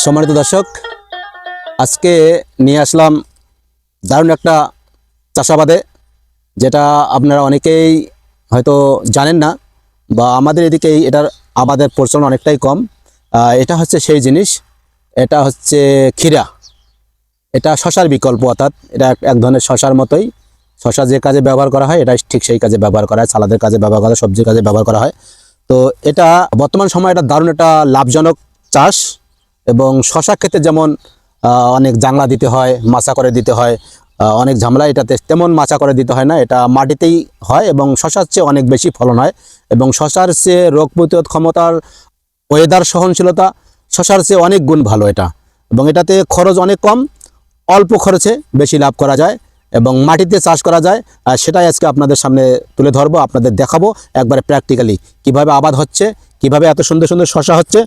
সম্মানিত দর্শক, আজকে নিয়ে আসলাম দারুণ একটা চাষাবাদে, যেটা আপনারা অনেকেই হয়তো জানেন না, বা আমাদের এদিকেই এটার আবাদের প্রচলন অনেকটাই কম। এটা হচ্ছে সেই জিনিস, এটা হচ্ছে ক্ষীরা। এটা শশার বিকল্প, অর্থাৎ এটা এক ধরনের শশার মতোই। শশা যে কাজে ব্যবহার করা হয় এটা ঠিক সেই কাজে ব্যবহার করা হয়, সালাদের কাজে ব্যবহার করা হয়, সবজির কাজে ব্যবহার করা হয়। তো এটা বর্তমান সময়ে এটা দারুণ একটা লাভজনক চাষ। এবং শশা ক্ষেতে যেমন অনেক জাংলা দিতে হয়, মাচা করে দিতে হয়, অনেক ঝামেলা, এটাতে তেমন মাচা করে দিতে হয় না, এটা মাটিতেই হয় এবং শশার চেয়ে অনেক বেশি ফলন হয়। এবং শশার চেয়ে রোগ প্রতিরোধ ক্ষমতার, ওয়েদার সহনশীলতা শশার চেয়ে অনেক গুণ ভালো এটা। এবং এটাতে খরচ অনেক কম, অল্প খরচে বেশি লাভ করা যায় এবং মাটিতে চাষ করা যায়। আর সেটাই আজকে আপনাদের সামনে তুলে ধরবো, আপনাদের দেখাবো একবারে প্র্যাকটিক্যালি কিভাবে আবাদ হচ্ছে, কিভাবে এত সুন্দর সুন্দর শশা হচ্ছে,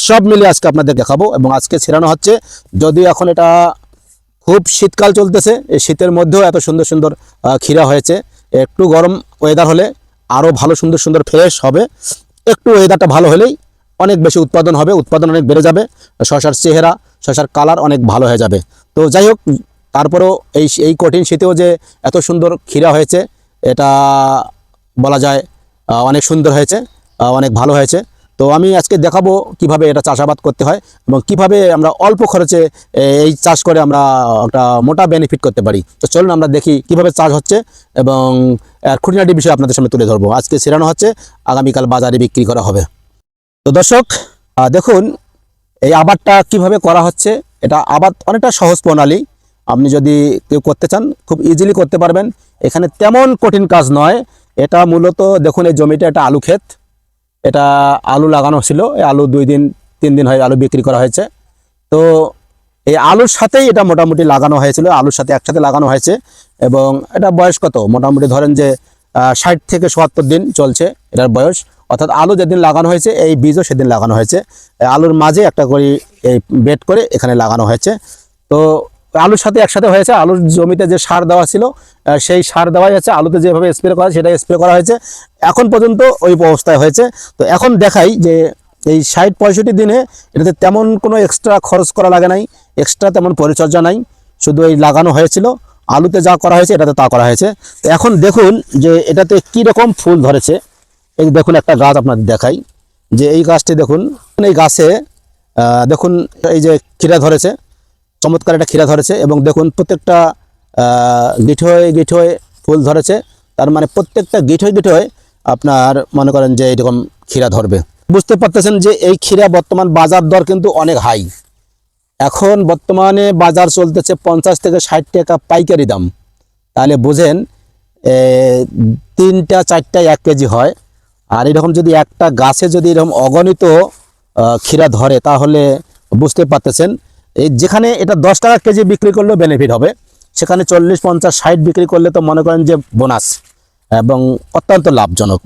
সব মিলিয়ে আজকে আপনাদের দেখাবো। এবং আজকে ছেড়ানো হচ্ছে, যদিও এখন এটা খুব শীতকাল চলতেছে, এই শীতের মধ্যেও এত সুন্দর সুন্দর ক্ষীরা হয়েছে। একটু গরম ওয়েদার হলে আরও ভালো সুন্দর সুন্দর ফ্রেশ হবে, একটু ওয়েদারটা ভালো হলেই অনেক বেশি উৎপাদন হবে, উৎপাদন অনেক বেড়ে যাবে, শশার চেহারা, শশার কালার অনেক ভালো হয়ে যাবে। তো যাই হোক, তারপরেও এই কঠিন শীতেও যে এত সুন্দর ক্ষীরা হয়েছে, এটা বলা যায় অনেক সুন্দর হয়েছে, অনেক ভালো হয়েছে। তো আমি আজকে দেখাবো কিভাবে এটা চাষাবাদ করতে হয় এবং কিভাবে আমরা অল্প খরচে এই চাষ করে আমরা একটা মোটা বেনিফিট করতে পারি। তো চলুন আমরা দেখি কিভাবে চাষ হচ্ছে এবং খুঁটিনাটি বিষয় আপনাদের সামনে তুলে ধরবো। আজকে ছেড়ানো হচ্ছে, আগামীকাল বাজারে বিক্রি করা হবে। তো দর্শক, দেখুন এই আবাদটা কিভাবে করা হচ্ছে। এটা আবাদ অনেকটা সহজ প্রণালী, আপনি যদি কেউ করতে চান খুব ইজিলি করতে পারবেন। এখানে তেমন কঠিন কাজ নয়। এটা মূলত দেখুন, এই জমিটা এটা আলু ক্ষেত, এটা আলু লাগানো ছিল, এই আলু 2-3 দিন হয় আলু বিক্রি করা হয়েছে। তো এই আলুর সাথেই এটা মোটামুটি লাগানো হয়েছিল, আলুর সাথে একসাথে লাগানো হয়েছে। এবং এটা বয়স কত, মোটামুটি ধরেন যে 60 থেকে 70 দিন চলছে এটার বয়স। অর্থাৎ আলু যেদিন লাগানো হয়েছে এই বীজও সেদিন লাগানো হয়েছে। আলুর মাঝে একটা করে এই বেড করে এখানে লাগানো হয়েছে। তো আলুর সাথে একসাথে হয়েছে, আলুর জমিতে যে সার দেওয়া ছিল সেই সার দেওয়াই আছে, আলুতে যেভাবে স্প্রে করা সেটাই স্প্রে করা হয়েছে, এখন পর্যন্ত ওই অবস্থায় হয়েছে। তো এখন দেখাই যে এই 60-65 দিনে এটাতে তেমন কোনো এক্সট্রা খরচ করা লাগে নাই, এক্সট্রা তেমন পরিচর্যা নাই, শুধু এই লাগানো হয়েছিল, আলুতে যা করা হয়েছে এটাতে তা করা হয়েছে। তো এখন দেখুন যে এটাতে কি রকম ফুল ধরেছে। এই দেখুন একটা গাছ আপনাদের দেখাই, যে এই গাছটি দেখুন, এই গাছে দেখুন এই যে ক্ষীরা ধরেছে, চমৎকার একটা ক্ষীরা ধরেছে। এবং দেখুন প্রত্যেকটা গিঠোয় ফুল ধরেছে, তার মানে প্রত্যেকটা গিঠোয় আপনার মনে করেন যে এরকম ক্ষীরা ধরবে। বুঝতে পারতেছেন যে এই ক্ষীরা বর্তমান বাজার দর কিন্তু অনেক হাই। এখন বর্তমানে বাজার চলতেছে 50 থেকে 60 টাকা পাইকারি দাম। তাহলে বুঝেন 3টা-4টা 1 কেজি হয়। আর এরকম যদি একটা গাছে যদি এরকম অগণিত ক্ষীরা ধরে, তাহলে বুঝতে পারতেছেন এই যেখানে এটা 10 টাকা কেজি বিক্রি করলেও বেনিফিট হবে, সেখানে 40, 50, 60 বিক্রি করলে তো মনে করেন যে বোনাস, এবং অত্যন্ত লাভজনক।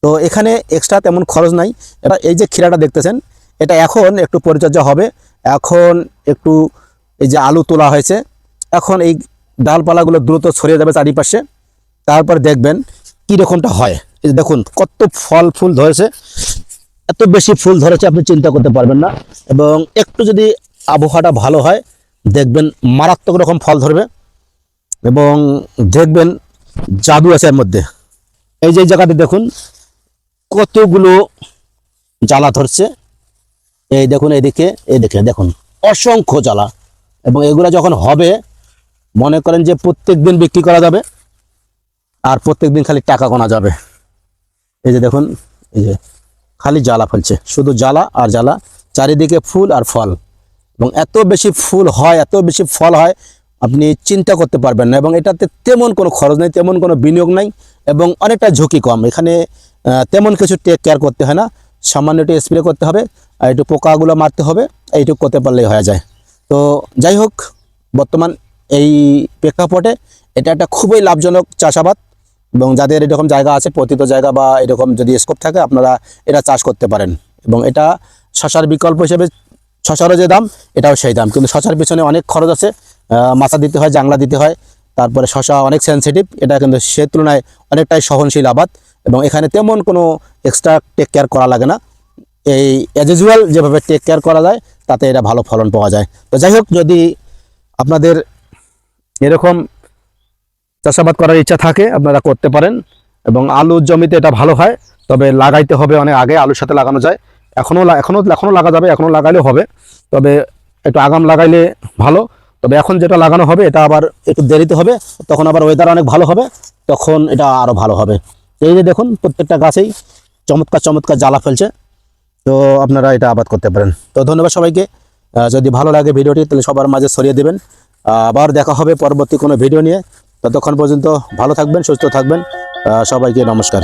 তো এখানে এক্সট্রা তেমন খরচ নাই। এটা এই যে ক্ষীরাটা দেখতেছেন, এটা এখন একটু পরিচর্যা হবে। এখন একটু এই যে আলু তোলা হয়েছে, এখন এই ডালপালাগুলো দ্রুত ছড়িয়ে যাবে চারিপাশে, তারপর দেখবেন কীরকমটা হয়। এই যে দেখুন কত ফুল ধরেছে, এত বেশি ফুল ধরেছে আপনি চিন্তা করতে পারবেন না। এবং একটু যদি আবহাওয়াটা ভালো হয়, দেখবেন মারাত্মক রকম ফল ধরবে এবং দেখবেন জাদু আছে এর মধ্যে। এই যে জায়গাতে দেখুন কতগুলো জ্বালা ধরছে, এই দেখুন এদিকে, এদিকে দেখুন অসংখ্য জ্বালা। এবং এগুলা যখন হবে মনে করেন যে প্রত্যেক দিন বিক্রি করা যাবে, আর প্রত্যেক দিন খালি টাকা গোনা যাবে। এই যে দেখুন, এই যে খালি জ্বালা ফলছে, শুধু জ্বালা আর জ্বালা, চারিদিকে ফুল আর ফল। এবং এত বেশি ফুল হয়, এত বেশি ফল হয়, আপনি চিন্তা করতে পারবেন না। এবং এটাতে তেমন কোনো খরচ নেই, তেমন কোনো বিনিয়োগ নাই, এবং অনেকটা ঝুঁকি কম। এখানে তেমন কিছু টেক কেয়ার করতে হয় না, সামান্য একটু স্প্রে করতে হবে আর একটু পোকাগুলো মারতে হবে, এইটুকু করতে পারলেই হয়ে যায়। তো যাই হোক, বর্তমান এই প্রেক্ষাপটে এটা একটা খুবই লাভজনক চাষাবাদ। এবং যাদের এরকম জায়গা আছে, পতিত জায়গা বা এরকম যদি স্কোপ থাকে, আপনারা এটা চাষ করতে পারেন। এবং এটা শশার বিকল্প হিসেবে, শশারও যে দাম এটাও সেই দাম, কিন্তু শশার পিছনে অনেক খরচ আছে, মাচা দিতে হয়, জাংলা দিতে হয়, তারপরে শশা অনেক সেন্সিটিভ, এটা কিন্তু সে তুলনায় অনেকটাই সহনশীল আবাদ। এবং এখানে তেমন কোনো এক্সট্রা টেক কেয়ার করা লাগে না, এই অ্যাজ ইউজুয়াল যেভাবে টেক কেয়ার করা যায় তাতে এটা ভালো ফলন পাওয়া যায়। তো যাই হোক, যদি আপনাদের এরকম চাষাবাদ করার ইচ্ছা থাকে আপনারা করতে পারেন, এবং আলুর জমিতে এটা ভালো হয়। তবে লাগাইতে হবে অনেক আগে, আলুর সাথে লাগানো যায়, এখনও লাগা যাবে, এখনও লাগাইলেও হবে, তবে একটু আগাম লাগাইলে ভালো। তবে এখন যেটা লাগানো হবে এটা আবার একটু দেরিতে হবে, তখন আবার ওয়েদার অনেক ভালো হবে, তখন এটা আরও ভালো হবে। এই যে দেখুন প্রত্যেকটা গাছেই চমৎকার চমৎকার জ্বালা ফেলছে, তো আপনারা এটা আবাদ করতে পারেন। তো ধন্যবাদ সবাইকে। যদি ভালো লাগে ভিডিওটি তাহলে সবার মাঝে ছড়িয়ে দেবেন। আবার দেখা হবে পরবর্তী কোনো ভিডিও নিয়ে। ততক্ষণ পর্যন্ত ভালো থাকবেন, সুস্থ থাকবেন। সবাইকে নমস্কার।